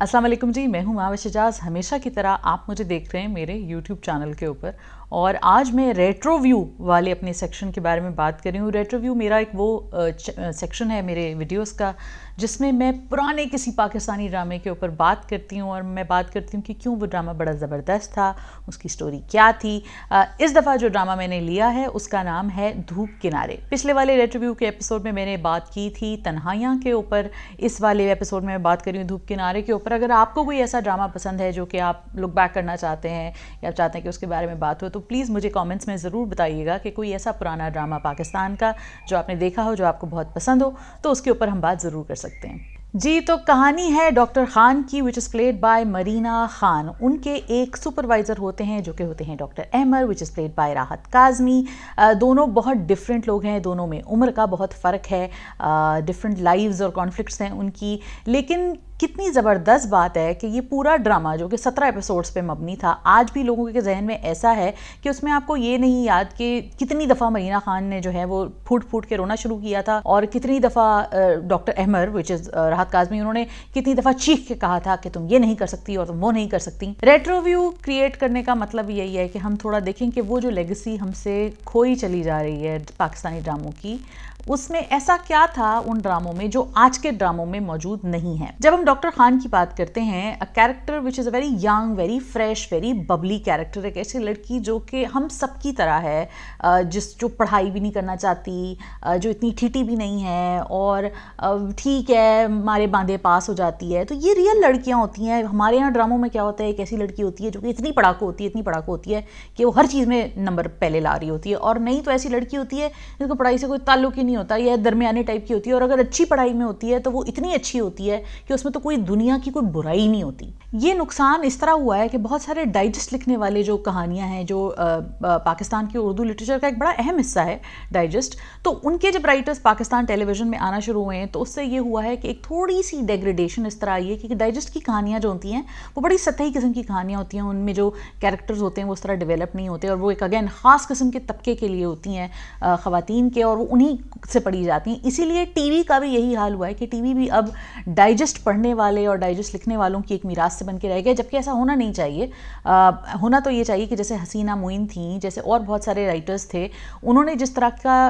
अस्सलाम वालेकुम जी, मैं हूँ मावा शजाज। हमेशा की तरह आप मुझे देख रहे हैं मेरे यूट्यूब चैनल के ऊपर, और आज मैं रेट्रो व्यू वाले अपने सेक्शन के बारे में बात कर रही हूँ। रेट्रो व्यू मेरा एक वो सेक्शन है मेरे वीडियोस का जिसमें मैं पुराने किसी पाकिस्तानी ड्रामे के ऊपर बात करती हूँ, और मैं बात करती हूँ कि क्यों वो ड्रामा बड़ा ज़बरदस्त था, उसकी स्टोरी क्या थी। इस दफ़ा जो ड्रामा मैंने लिया है उसका नाम है धूप किनारे। पिछले वाले रेट्रो व्यू के एपिसोड में मैंने बात की थी तन्हाइयाँ के ऊपर, इस वाले एपिसोड में मैं बात कर रही हूँ धूप किनारे के ऊपर। अगर आपको कोई ऐसा ड्रामा पसंद है जो कि आप लुक बैक करना चाहते हैं या आप चाहते हैं कि उसके बारे में बात हो, तो प्लीज़ मुझे कमेंट्स में ज़रूर बताइएगा कि कोई ऐसा पुराना ड्रामा पाकिस्तान का जो आपने देखा हो, जो आपको बहुत पसंद हो, तो उसके ऊपर हम बात ज़रूर कर सकते हैं। जी, तो कहानी है डॉक्टर खान की, विच is played by Marina Khan. उनके एक सुपरवाइज़र होते हैं जो कि होते हैं doctor Ahmar, which is played by राहत काज़मी। दोनों बहुत डिफरेंट लोग हैं, दोनों में उम्र का बहुत फ़र्क है, डिफरेंट लाइव्स और कॉन्फ्लिक्ट्स हैं उनकी। लेकिन कितनी ज़बरदस्त बात है कि ये पूरा ड्रामा जो कि 17 एपिसोड्स पे मबनी था, आज भी लोगों के जहन में ऐसा है कि उसमें आपको ये नहीं याद कि कितनी दफ़ा मरीना खान ने जो है वो फूट फूट के रोना शुरू किया था, और कितनी दफ़ा डॉक्टर अहमर विच इज़ राहत काज़मी, उन्होंने कितनी दफ़ा चीख के कहा था कि तुम ये नहीं कर सकती और तुम वो नहीं कर सकती। रेट्रो व्यू क्रिएट करने का मतलब यही है कि हम थोड़ा देखें कि वो जो लेगेसी हमसे खोई चली जा रही है पाकिस्तानी ड्रामों की, उसमें ऐसा क्या था उन ड्रामों में जो आज के ड्रामों में मौजूद नहीं है। जब हम डॉक्टर खान की बात करते हैं, a character which is a very young, very fresh, very Babli character, एक ऐसी लड़की जो कि हम सब की तरह है, जो पढ़ाई भी नहीं करना चाहती, जो इतनी ठीठी भी नहीं है, और ठीक है मारे बांधे पास हो जाती है। तो ये रियल लड़कियां होती हैं। हमारे यहाँ ड्रामों में क्या होता है, एक ऐसी लड़की होती है जो कि इतनी पढ़ाकू होती है, इतनी पढ़ाकू होती है कि वो हर चीज़ में नंबर पहले ला रही होती है, और नहीं तो ऐसी लड़की होती है जिसको पढ़ाई से कोई ताल्लुक ही नहीं होता, या दरमियाने टाइप की होती है, और अगर अच्छी पढ़ाई में होती है तो वो इतनी अच्छी होती है कि उसमें तो कोई दुनिया की कोई बुराई नहीं होती। ये नुकसान इस तरह हुआ है कि बहुत सारे डाइजेस्ट लिखने वाले जो कहानियां हैं, जो पाकिस्तान की उर्दू लिटरेचर का एक बड़ा अहम हिस्सा है डाइजेस्ट, तो उनके जब राइटर्स पाकिस्तान टेलीविजन में आना शुरू हुए हैं तो उससे ये हुआ है कि एक थोड़ी सी डेग्रेडेशन इस तरह आई है कि डाइजेस्ट की कहानियां जो होती हैं वो बड़ी सतही किस्म की कहानियां होती हैं, उनमें जो कैरेक्टर्स होते हैं वो उस तरह डेवलप नहीं होते, और वो एक अगेन ख़ास किस्म के तबके के लिए होती हैं, ख़वातीन के, और वो उन्हीं से पढ़ी जाती हैं। इसीलिए टीवी का भी यही हाल हुआ है कि टीवी भी अब डाइजेस्ट पढ़ने वाले और डाइजेस्ट लिखने वालों की एक मीरास से बन के रह गया, जबकि ऐसा होना नहीं चाहिए। होना तो ये चाहिए कि जैसे हसीना मोइन थी, जैसे और बहुत सारे राइटर्स थे, उन्होंने जिस तरह का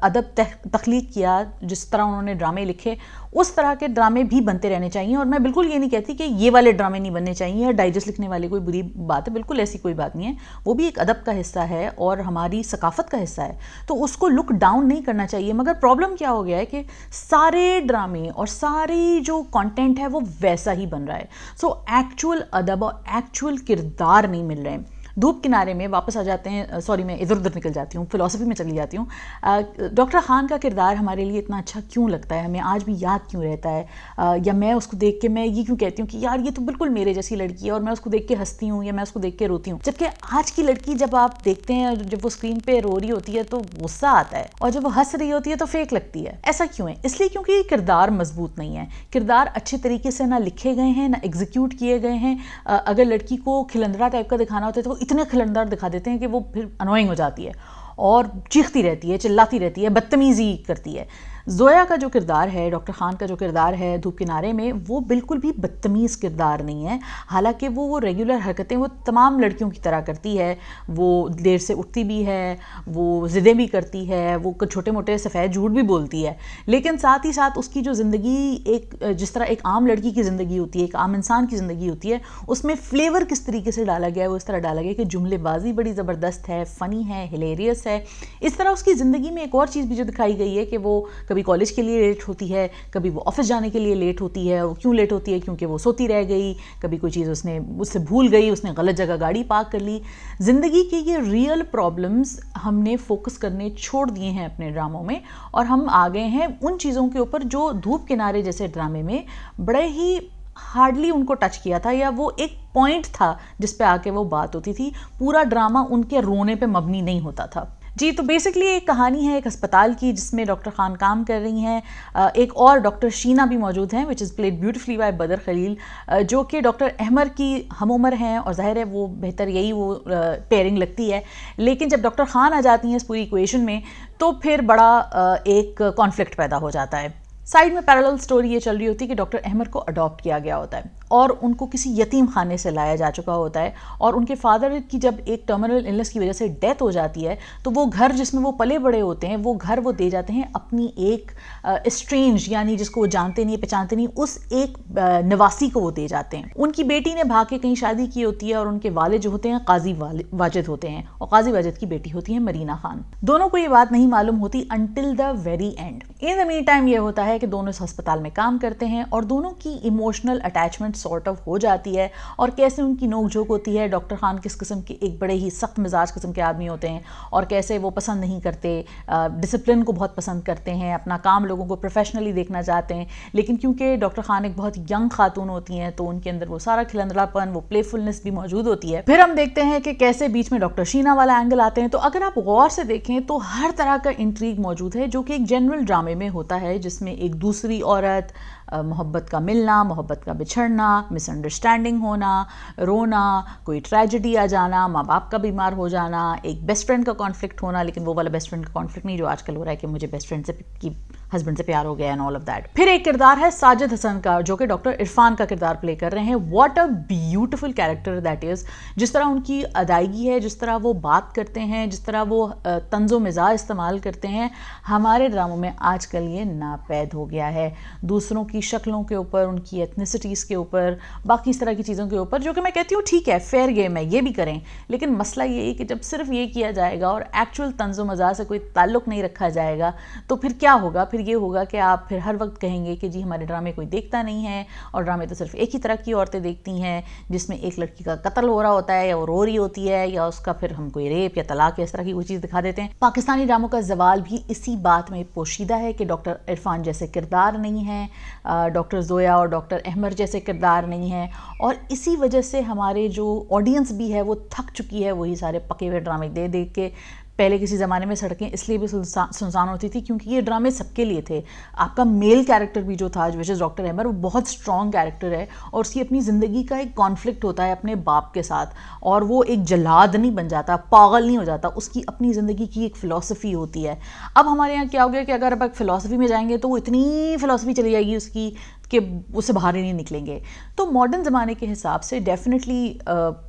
अदब तख्लीक किया, जिस तरह उन्होंने ड्रामे लिखे, उस तरह के ड्रामे भी बनते रहने चाहिए। और मैं बिल्कुल ये नहीं कहती कि ये वाले ड्रामे नहीं बनने चाहिए या डाइजेस्ट लिखने वाले कोई बुरी बात है, बिल्कुल ऐसी कोई बात नहीं है। वो भी एक अदब का हिस्सा है और हमारी सकाफत का हिस्सा है, तो उसको लुक डाउन नहीं करना चाहिए। मगर प्रॉब्लम क्या हो गया है कि सारे ड्रामे और सारी जो कंटेंट है वो वैसा ही बन रहा है। सो एक्चुअल अदब और एक्चुअल किरदार नहीं मिल रहे हैं। धूप किनारे में वापस आ जाते हैं, सॉरी मैं इधर उधर निकल जाती हूँ, फिलॉसफी में चली जाती हूँ। डॉक्टर खान का किरदार हमारे लिए इतना अच्छा क्यों लगता है, हमें आज भी याद क्यों रहता है, या मैं उसको देख के मैं ये क्यों कहती हूँ कि यार ये तो बिल्कुल मेरे जैसी लड़की है, और मैं उसको देख के हंसती हूँ या मैं उसको देख के रोती हूँ। जबकि आज की लड़की जब आप देखते हैं, जब वो स्क्रीन पे रो रही होती है तो गुस्सा आता है, और जब वो हंस रही होती है तो फेक लगती है। ऐसा क्यों है? इसलिए क्योंकि किरदार मजबूत नहीं है, किरदार अच्छे तरीके से ना लिखे गए हैं, ना एग्जीक्यूट किए गए हैं। अगर लड़की को खिलंदरा टाइप का दिखाना होता है तो इतने खिलंदर दिखा देते हैं कि वो फिर अनोइंग हो जाती है और चीखती रहती है, चिल्लाती रहती है, बदतमीजी करती है। जोया का जो किरदार है, डॉक्टर खान का जो किरदार है धूप किनारे में, वो बिल्कुल भी बदतमीज़ किरदार नहीं है। हालांकि वो रेगुलर हरकतें वो तमाम लड़कियों की तरह करती है, वो देर से उठती भी है, वो ज़िदें भी करती है, वो छोटे मोटे सफ़ेद झूठ भी बोलती है, लेकिन साथ ही साथ उसकी जो ज़िंदगी एक जिस तरह एक आम लड़की की ज़िंदगी होती है, एक आम इंसान की ज़िंदगी होती है, उसमें फ्लेवर किस तरीके से डाला गया है वो इस तरह डाला गया कि जुमलेबाजी बड़ी ज़बरदस्त है, फ़नी है, हिलेरियस है। इस तरह उसकी ज़िंदगी में एक और चीज़ भी जो दिखाई गई है कि वो कभी कॉलेज के लिए लेट होती है, कभी वो ऑफिस जाने के लिए लेट होती है। वो क्यों लेट होती है? क्योंकि वो सोती रह गई, कभी कोई चीज़ उससे भूल गई, उसने गलत जगह गाड़ी पार्क कर ली। ज़िंदगी के ये रियल प्रॉब्लम्स हमने फोकस करने छोड़ दिए हैं अपने ड्रामों में, और हम आ गए हैं उन चीज़ों के ऊपर जो धूप किनारे जैसे ड्रामे में बड़े ही हार्डली उनको टच किया था, या वो एक पॉइंट था जिस पे आके वो बात होती थी। पूरा ड्रामा उनके रोने पे मबनी नहीं होता था। जी, तो बेसिकली एक कहानी है एक अस्पताल की जिसमें डॉक्टर खान काम कर रही हैं। एक और डॉक्टर शीना भी मौजूद हैं, which is played beautifully by Badar Khalil, जो कि डॉक्टर अहमर की हम उम्र हैं, और ज़ाहिर है वो बेहतर यही वो पेयरिंग लगती है। लेकिन जब डॉक्टर खान आ जाती हैं इस पूरी इक्वेशन में, तो फिर बड़ा एक कॉन्फ्लिक्ट पैदा हो जाता है। साइड में पैरेलल स्टोरी ये चल रही होती है कि डॉक्टर अहमर को अडॉप्ट किया गया होता है, اور ان کو کسی یتیم خانے سے لایا جا چکا ہوتا ہے، اور ان کے فادر کی جب ایک ٹرمینل النس کی وجہ سے ڈیتھ ہو جاتی ہے تو وہ گھر جس میں وہ پلے بڑے ہوتے ہیں وہ گھر وہ دے جاتے ہیں اپنی ایک اسٹرینج، یعنی جس کو وہ جانتے نہیں پہچانتے نہیں، اس ایک نواسی کو وہ دے جاتے ہیں. ان کی بیٹی نے بھاگ کے کہیں شادی کی ہوتی ہے اور ان کے والد جو ہوتے ہیں قاضی واجد ہوتے ہیں، اور قاضی واجد کی بیٹی ہوتی ہے مرینا خان. دونوں کو یہ بات نہیں معلوم ہوتی until the very end. In the meantime یہ ہوتا ہے کہ دونوں اس ہسپتال میں کام کرتے ہیں اور دونوں کی ایموشنل اٹیچمنٹ سارٹ آف ہو جاتی ہے، اور کیسے ان کی نوک جھوک ہوتی ہے. ڈاکٹر خان کس قسم کے ایک بڑے ہی سخت مزاج قسم کے آدمی ہوتے ہیں، اور کیسے وہ پسند نہیں کرتے، ڈسپلن کو بہت پسند کرتے ہیں، اپنا کام لوگوں کو پروفیشنلی دیکھنا چاہتے ہیں. لیکن کیونکہ ڈاکٹر خان ایک بہت ینگ خاتون ہوتی ہیں تو ان کے اندر وہ سارا کھلندڑا پن، وہ پلے فلنس بھی موجود ہوتی ہے. پھر ہم دیکھتے ہیں کہ کیسے بیچ میں ڈاکٹر شینا والا اینگل آتے ہیں. تو اگر آپ غور سے دیکھیں تو ہر طرح کا انٹریگ موجود ہے جو کہ ایک جنرل ڈرامے میں ہوتا ہے، جس میں ایک دوسری عورت، محبت کا ملنا، محبت کا بچھڑنا، مس انڈرسٹینڈنگ ہونا، رونا، کوئی ٹریجڈی آ جانا، ماں باپ کا بیمار ہو جانا، ایک بیسٹ فرینڈ کا کانفلکٹ ہونا، لیکن وہ والا بیسٹ فرینڈ کا کانفلکٹ نہیں جو آج کل ہو رہا ہے کہ مجھے بیسٹ فرینڈ سے کی ہسبینڈ سے پیار ہو گیا اینڈ آل آف دیٹ. پھر ایک کردار ہے ساجد حسن کا جو کہ ڈاکٹر عرفان کا کردار پلے کر رہے ہیں. What a beautiful character that is. جس طرح ان کی ادائیگی ہے، جس طرح وہ بات کرتے ہیں، جس طرح وہ طنز و مزاح استعمال کرتے ہیں، ہمارے ڈراموں میں آج کل یہ ناپید ہو گیا ہے. دوسروں کی شکلوں کے اوپر، ان کی ایتھنیسٹیز کے اوپر، باقی اس طرح کی چیزوں کے اوپر، جو کہ میں کہتی ہوں ٹھیک ہے، فیئر گیم ہے، یہ بھی کریں، لیکن مسئلہ یہ ہے کہ جب صرف یہ کیا جائے گا اور ایکچوئل طنز و مزاح سے کوئی تعلق نہیں رکھا جائے گا تو پھر کیا ہوگا؟ پھر یہ ہوگا کہ آپ پھر ہر وقت کہیں گے کہ جی ہمارے ڈرامے کوئی دیکھتا نہیں ہے، اور ڈرامے تو صرف ایک ہی طرح کی عورتیں دیکھتی ہیں، جس میں ایک لڑکی کا قتل ہو رہا ہوتا ہے یا وہ رو رہی ہوتی ہے، یا اس کا پھر ہم کوئی ریپ یا طلاق یا اس طرح کی کوئی چیز دکھا دیتے ہیں. پاکستانی ڈراموں کا زوال بھی اسی بات میں پوشیدہ ہے کہ ڈاکٹر عرفان جیسے کردار نہیں ہیں، ڈاکٹر زویا اور ڈاکٹر احمر جیسے کردار نہیں ہیں، اور اسی وجہ سے ہمارے جو آڈینس بھی ہے وہ تھک چکی ہے وہی سارے پکے ہوئے ڈرامے دیکھ کے. پہلے کسی زمانے میں سڑکیں اس لیے بھی سنسان ہوتی تھی کیونکہ یہ ڈرامے سب کے لیے تھے. آپ کا میل کیریکٹر بھی جو تھا وچ از ڈاکٹر احمر، وہ بہت اسٹرانگ کیریکٹر ہے، اور اس کی اپنی زندگی کا ایک کانفلکٹ ہوتا ہے اپنے باپ کے ساتھ، اور وہ ایک جلاد نہیں بن جاتا، پاگل نہیں ہو جاتا، اس کی اپنی زندگی کی ایک فلسفی ہوتی ہے. اب ہمارے یہاں کیا ہو گیا کہ اگر اب فلسفی میں جائیں گے تو وہ اتنی فلسفی چلی جائے گی اس کی کہ اس سے باہر ہی نہیں نکلیں گے. تو ماڈرن زمانے کے حساب سے ڈیفینیٹلی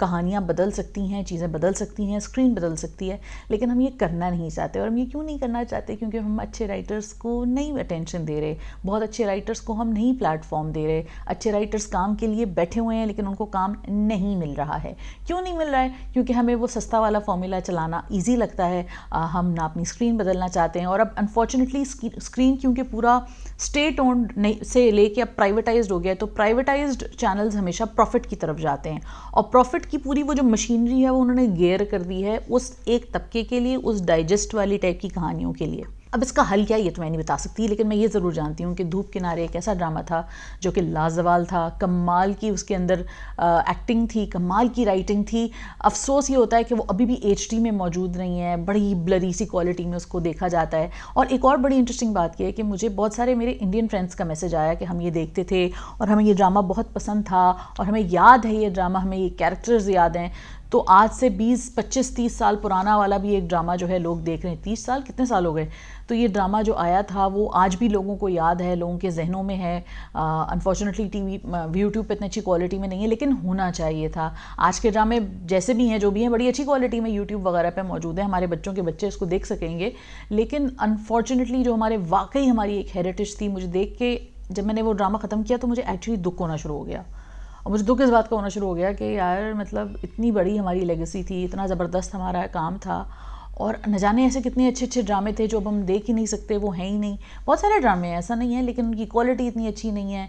کہانیاں بدل سکتی ہیں، چیزیں بدل سکتی ہیں، اسکرین بدل سکتی ہے، لیکن ہم یہ کرنا نہیں چاہتے. اور ہم یہ کیوں نہیں کرنا چاہتے؟ کیونکہ ہم اچھے رائٹرز کو نہیں اٹینشن دے رہے، بہت اچھے رائٹرز کو ہم نہیں پلیٹ فارم دے رہے. اچھے رائٹرز کام کے لیے بیٹھے ہوئے ہیں لیکن ان کو کام نہیں مل رہا ہے. کیوں نہیں مل رہا ہے؟ کیونکہ ہمیں وہ سستا والا فارمولا چلانا ایزی لگتا ہے، ہم نہ اپنی اسکرین بدلنا چاہتے ہیں. اور اب انفارچونیٹلی اسکرین کیونکہ پورا اسٹیٹ اونڈ سے لے کے اب پرائیویٹائزڈ ہو گیا ہے، تو پرائیویٹائزڈ چینلز ہمیشہ پروفٹ کی طرف جاتے ہیں، اور پروفٹ کی پوری وہ جو مشینری ہے وہ انہوں نے گیئر کر دی ہے اس ایک طبقے کے لیے، اس ڈائجسٹ والی ٹائپ کی کہانیوں کے لیے. اب اس کا حل کیا یہ تو میں نہیں بتا سکتی، لیکن میں یہ ضرور جانتی ہوں کہ دھوپ کنارے ایک ایسا ڈرامہ تھا جو کہ لازوال تھا، کمال کی اس کے اندر ایکٹنگ تھی، کمال کی رائٹنگ تھی. افسوس یہ ہوتا ہے کہ وہ ابھی بھی HD میں موجود نہیں ہے، بڑی بلری سی کوالٹی میں اس کو دیکھا جاتا ہے. اور ایک اور بڑی انٹرسٹنگ بات یہ ہے کہ مجھے بہت سارے میرے انڈین فرینڈس کا میسج آیا کہ ہم یہ دیکھتے تھے اور ہمیں یہ ڈرامہ بہت پسند تھا، اور ہمیں یاد ہے یہ ڈرامہ، ہمیں یہ کیریکٹرز یاد ہیں. تو آج سے 20 25 30 سال پرانا والا بھی ایک ڈرامہ جو ہے لوگ دیکھ رہے ہیں. 30 سال کتنے سال ہو گئے؟ تو یہ ڈرامہ جو آیا تھا وہ آج بھی لوگوں کو یاد ہے، لوگوں کے ذہنوں میں ہے. انفارچونیٹلی یوٹیوب پہ اتنی اچھی کوالٹی میں نہیں ہے، لیکن ہونا چاہیے تھا. آج کے ڈرامے جیسے بھی ہیں، جو بھی ہیں، بڑی اچھی کوالٹی میں یوٹیوب وغیرہ پہ موجود ہیں، ہمارے بچوں کے بچے اس کو دیکھ سکیں گے. لیکن انفارچونیٹلی جو واقعی ہماری ایک ہیریٹیج تھی، مجھے دیکھ کے جب میں نے وہ ڈرامہ ختم کیا تو مجھے ایکچولی دکھ ہونا شروع ہو گیا. اور مجھے دکھ اس بات کا ہونا شروع ہو گیا کہ یار مطلب اتنی بڑی ہماری لیگیسی تھی، اتنا زبردست ہمارا کام تھا، اور نہ جانے ایسے کتنے اچھے اچھے ڈرامے تھے جو اب ہم دیکھ ہی نہیں سکتے، وہ ہیں ہی نہیں. بہت سارے ڈرامے ہیں، ایسا نہیں ہے، لیکن ان کی کوالٹی اتنی اچھی نہیں ہے.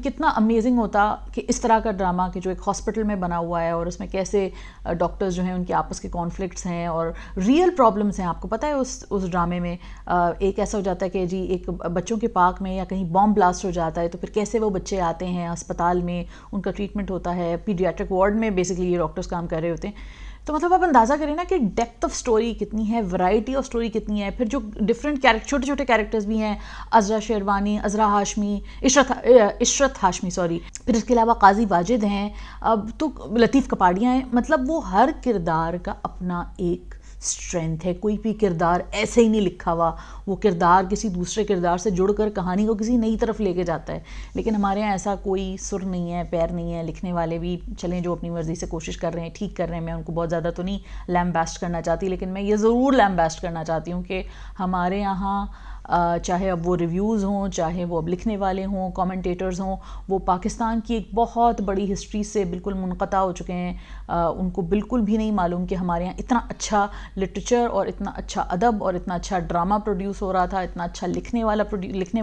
کتنا امیزنگ ہوتا کہ اس طرح کا ڈرامہ کہ جو ایک ہاسپٹل میں بنا ہوا ہے، اور اس میں کیسے ڈاکٹرز جو ہیں ان کے آپس کے کانفلکٹس ہیں اور ریئل پرابلمس ہیں. آپ کو پتہ ہے اس ڈرامے میں ایک ایسا ہو جاتا ہے کہ جی ایک بچوں کے پارک میں یا کہیں بام بلاسٹ ہو جاتا ہے، تو پھر کیسے وہ بچے آتے ہیں اسپتال میں، ان کا ٹریٹمنٹ ہوتا ہے. پیڈیاٹرک وارڈ میں بیسکلی یہ ڈاکٹرز کام کر رہے ہوتے ہیں. تو مطلب آپ اندازہ کریں نا کہ ڈیپتھ آف سٹوری کتنی ہے، ورائٹی آف سٹوری کتنی ہے. پھر جو ڈفرینٹ چھوٹے چھوٹے کیریکٹرز بھی ہیں، عذرا شیروانی، عذرا ہاشمی، عشرت ہاشمی سوری، پھر اس کے علاوہ قاضی واجد ہیں، اب تو لطیف کپاڑیاں ہیں. مطلب وہ ہر کردار کا اپنا ایک स्ट्रेंथ है। कोई भी किरदार ऐसे ही नहीं लिखा हुआ, वो किरदार किसी दूसरे किरदार से जुड़कर कहानी को किसी नई तरफ लेके जाता है। लेकिन हमारे यहाँ ऐसा कोई सुर नहीं है, पैर नहीं है। लिखने वाले भी चलें जो अपनी मर्ज़ी से कोशिश कर रहे हैं, ठीक कर रहे हैं। मैं उनको बहुत ज़्यादा तो नहीं लैम्बास्ट करना चाहती, लेकिन मैं ये ज़रूर लैम्बास्ट करना चाहती हूँ कि हमारे यहाँ चाहे अब वो रिव्यूज़ हों, चाहे वो अब लिखने वाले हों, कमेंटेटर्स हों, वो पाकिस्तान की एक बहुत बड़ी हिस्ट्री से बिल्कुल मुनक़ता हो चुके हैं। उनको बिल्कुल भी नहीं मालूम कि हमारे यहाँ इतना अच्छा लिटरेचर और इतना अच्छा अदब और इतना अच्छा ड्रामा प्रोड्यूस हो रहा था, इतना अच्छा लिखने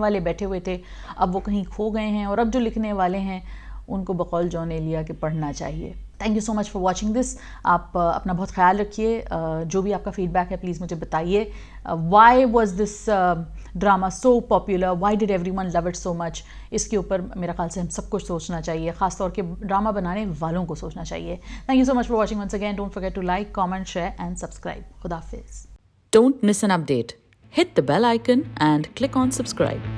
वाले बैठे हुए थे। अब वो कहीं खो गए हैं, और अब जो लिखने वाले हैं उनको बकौल जॉन एलिया के पढ़ना चाहिए। Thank you so much for watching this. आप अपना बहुत ख्याल रखिए। जो भी आपका फीडबैक है प्लीज़ मुझे बताइए। Why was this drama so popular, why did every one love it so much? इसके ऊपर मेरा ख्याल से हम सबको सोचना चाहिए, ख़ासतौर के ड्रामा बनाने वालों को सोचना चाहिए। Thank you so much for watching once again. Don't forget to like, comment, share and subscribe. खुदा हाफिज़। Don't miss an update. Hit the bell icon and click on subscribe.